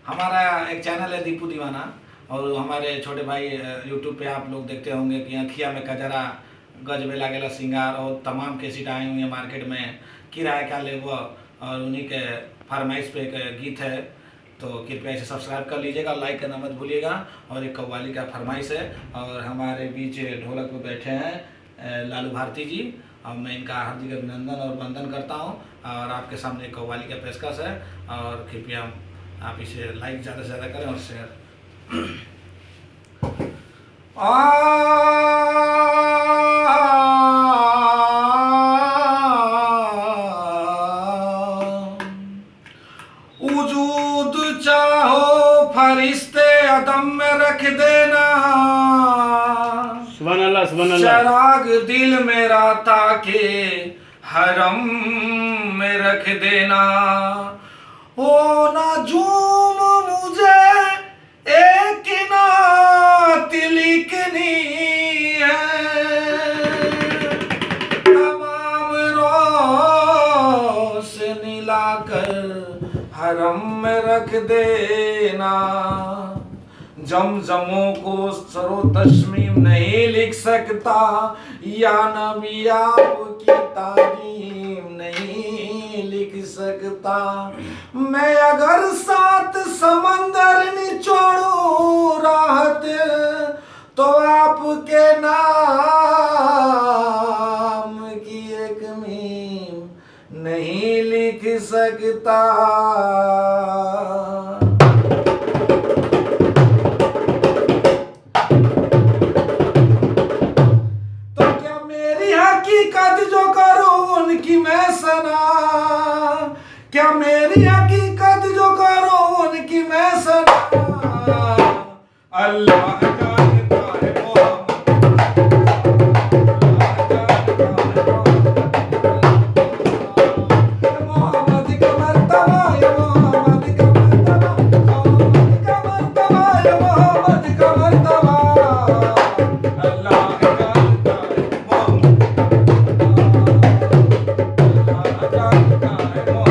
हमारा एक चैनल है दीपू दीवाना, और हमारे छोटे भाई यूट्यूब पे आप लोग देखते होंगे कि अखिया में कजरा, गजबे लागेला सिंगार और तमाम कैसेट आई हुई है मार्केट में, किराया क्या लेबो, और उन्हीं के फरमाइश पे एक गीत है। तो कृपया इसे सब्सक्राइब कर लीजिएगा, लाइक करना मत भूलिएगा। और एक कव्वाली का फरमाइश है, और हमारे बीच ढोलक पे बैठे हैं लालू भारती जी, और मैं इनका हार्दिक अभिनंदन और वंदन करता हूं। और आपके सामने एक कव्वाली का पेशकश है, और कृपया आप इसे लाइक ज़्यादा से ज़्यादा करें और शेयर। वजूद चाहो फरिश्ते अदम में रख देना, सुभान अल्लाह सुभान अल्लाह। चराग दिल मेरा ताके हरम में रख देना। ओ ना झूम मुझे एक नात लिखनी है, तमाम रोशनी लाकर हरम में रख देना। जमजमों को सरो तस्मीम नहीं लिख सकता, या नबी आपकी तारीम नहीं लिख सकता। मैं अगर 7 समंदर निचोड़ूं राहत, तो आपके नाम की एक मीम नहीं लिख सकता। हकीकत जो करूं उनकी मैं सना, क्या मेरी हकीकत जो करूं उनकी मैं सना। अल्लाह जानता है मोहम्मद का मर्तबा, मोहम्मद का मर्तबा, मोहम्मद का मर्तबा, मोहम्मद का मर्तबा। अल्लाह जानता है मोहम्मद, अल्लाह जानता है मोहम्मद।